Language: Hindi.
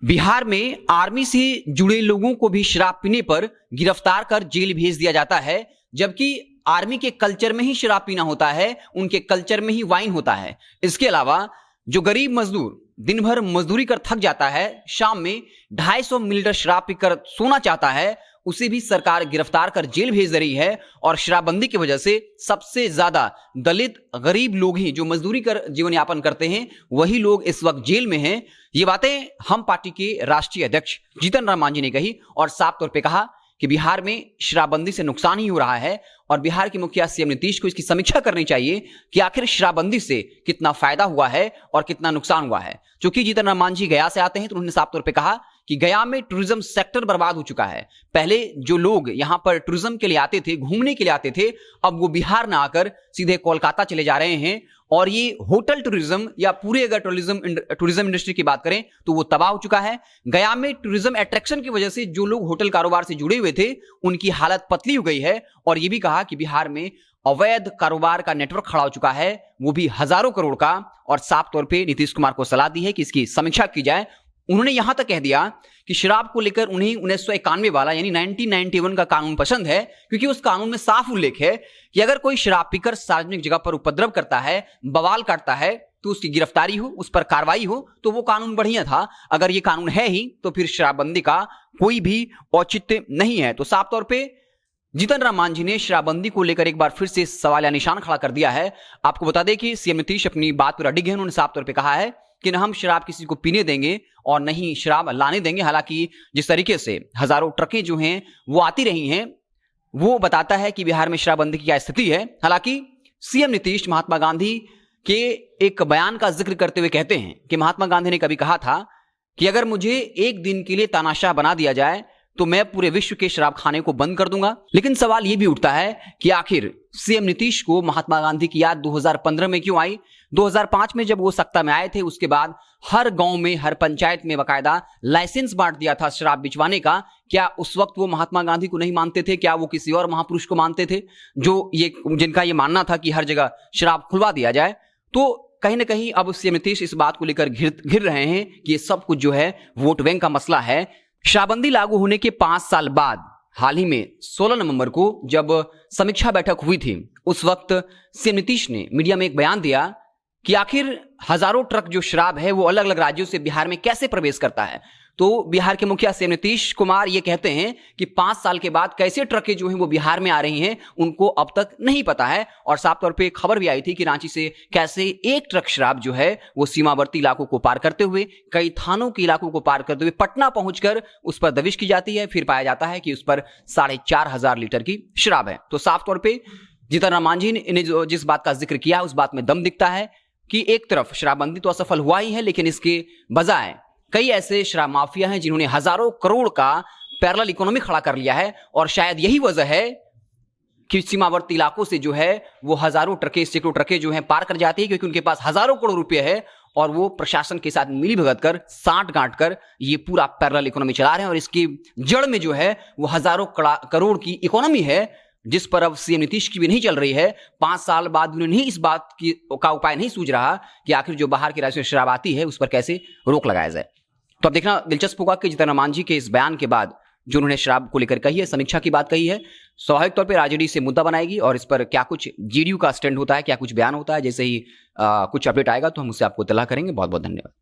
बिहार में आर्मी से जुड़े लोगों को भी शराब पीने पर गिरफ्तार कर जेल भेज दिया जाता है, जबकि आर्मी के कल्चर में ही शराब पीना होता है, उनके कल्चर में ही वाइन होता है। इसके अलावा जो गरीब मजदूर दिन भर मजदूरी कर थक जाता है, शाम में 250 मिलीलीटर शराब पीकर सोना चाहता है, उसे भी सरकार गिरफ्तार कर जेल भेज रही है। और शराबबंदी की वजह से सबसे ज्यादा दलित गरीब लोग ही जो मजदूरी कर जीवन यापन करते हैं, वही लोग इस वक्त जेल में हैं। ये बातें हम पार्टी के राष्ट्रीय अध्यक्ष जीतन राम मांझी ने कही और साफ तौर पे कहा कि बिहार में शराबबंदी से नुकसान ही हो रहा है और बिहार के मुखिया सीएम नीतीश को इसकी समीक्षा करनी चाहिए कि आखिर शराबबंदी से कितना फायदा हुआ है और कितना नुकसान हुआ है। क्योंकि जीतन राम मांझी गया से आते हैं, तो उन्होंने साफ तौर पे कहा कि गया में टूरिज्म सेक्टर बर्बाद हो चुका है। पहले जो लोग यहां पर टूरिज्म के लिए आते थे, घूमने के लिए आते थे, अब वो बिहार ना आकर सीधे कोलकाता चले जा रहे हैं। और ये होटल टूरिज्म या पूरे अगर टूरिज्म इंडस्ट्री की बात करें तो वो तबाह हो चुका है। गया में टूरिज्म अट्रैक्शन की वजह से जो लोग होटल कारोबार से जुड़े हुए थे, उनकी हालत पतली हो गई है। और ये भी कहा कि बिहार में अवैध कारोबार का नेटवर्क खड़ा हो चुका है, वो भी हजारों करोड़ का। और साफ तौर पे नीतीश कुमार को सलाह दी है कि इसकी समीक्षा की जाए। उन्होंने यहां तक कह दिया कि शराब को लेकर उन्हें 1991 वाला यानी 1991 का कानून पसंद है, क्योंकि उस कानून में साफ उल्लेख है कि अगर कोई शराब पीकर सार्वजनिक जगह पर उपद्रव करता है, बवाल काटता है, तो उसकी गिरफ्तारी हो, उस पर कार्रवाई हो, तो वो कानून बढ़िया था। अगर ये कानून है ही तो फिर शराबबंदी का कोई भी औचित्य नहीं है। तो साफ तौर पर जीतन राम मांझी ने शराबबंदी को लेकर एक बार फिर से सवाल या निशान खड़ा कर दिया है। आपको बता दें कि सीएम नीतीश अपनी बात पर अडिग है। उन्होंने साफ तौर पर कहा है कि न हम शराब किसी को पीने देंगे और नहीं शराब लाने देंगे। हालांकि जिस तरीके से हजारों ट्रकें जो हैं वो आती रही हैं, वो बताता है कि बिहार में शराबबंदी की क्या स्थिति है। हालांकि सीएम नीतीश महात्मा गांधी के एक बयान का जिक्र करते हुए कहते हैं कि महात्मा गांधी ने कभी कहा था कि अगर मुझे एक दिन के लिए तानाशाह बना दिया जाए तो मैं पूरे विश्व के शराब खाने को बंद कर दूंगा। लेकिन सवाल यह भी उठता है कि आखिर सीएम नीतीश को महात्मा गांधी की याद 2015 में क्यों आई? 2005 में जब वो सत्ता में आए थे, उसके बाद हर गांव में, हर पंचायत में बाकायदा लाइसेंस बांट दिया था शराब बिचवाने का। क्या उस वक्त वो महात्मा गांधी को नहीं मानते थे? क्या वो किसी और महापुरुष को मानते थे जिनका ये मानना था कि हर जगह शराब खुलवा दिया जाए? तो कहीं ना कहीं अब सीएम नीतीश इस बात को लेकर घिर रहे हैं कि ये सब कुछ जो है वोट बैंक का मसला है। शराबबंदी लागू होने के 5 साल बाद हाल ही में 16 नवंबर को जब समीक्षा बैठक हुई थी, उस वक्त सीएम नीतीश ने मीडिया में एक बयान दिया कि आखिर हजारों ट्रक जो शराब है वो अलग अलग राज्यों से बिहार में कैसे प्रवेश करता है। तो बिहार के मुखिया सीएम नीतीश कुमार ये कहते हैं कि 5 साल के बाद कैसे ट्रकें जो हैं वो बिहार में आ रही हैं, उनको अब तक नहीं पता है। और साफ तौर पे खबर भी आई थी कि रांची से कैसे एक ट्रक शराब जो है वो सीमावर्ती इलाकों को पार करते हुए, कई थानों के इलाकों को पार करते हुए पटना पहुंचकर उस पर दबिश की जाती है। फिर पाया जाता है कि उस पर 4,500 लीटर की शराब है। तो साफ तौर पर जीतन राम मांझी ने जिस बात का जिक्र किया, उस बात में दम दिखता है कि एक तरफ शराबबंदी तो असफल हुआ ही है, लेकिन इसके बजाय कई ऐसे शराब माफिया हैं जिन्होंने हजारों करोड़ का पैरेलल इकोनॉमी खड़ा कर लिया है। और शायद यही वजह है कि सीमावर्ती इलाकों से जो है वो हजारों ट्रकें, सैकड़ों ट्रकें जो हैं पार कर जाती है, क्योंकि उनके पास हजारों करोड़ रुपए है और वो प्रशासन के साथ मिली भगत कर, साठ गांठ कर ये पूरा पैरेलल इकोनॉमी चला रहे हैं। और इसकी जड़ में जो है वो हजारों करोड़ की इकोनॉमी है, जिस पर अब सीएम नीतीश की भी नहीं चल रही है। 5 साल बाद उन्हें इस बात का उपाय नहीं सूझ रहा कि आखिर जो बाहर की राज्यों से शराब आती है उस पर कैसे रोक लगाया जाए। तो अब देखना दिलचस्प होगा कि जीतन राम मांझी के इस बयान के बाद जो उन्होंने शराब को लेकर कही है, समीक्षा की बात कही है, स्वाभाविक तौर पर आरजेडी से मुद्दा बनाएगी और इस पर क्या कुछ जेडीयू का स्टैंड होता है, क्या कुछ बयान होता है, जैसे ही कुछ अपडेट आएगा तो हम उससे आपको इत्तला करेंगे। बहुत बहुत धन्यवाद।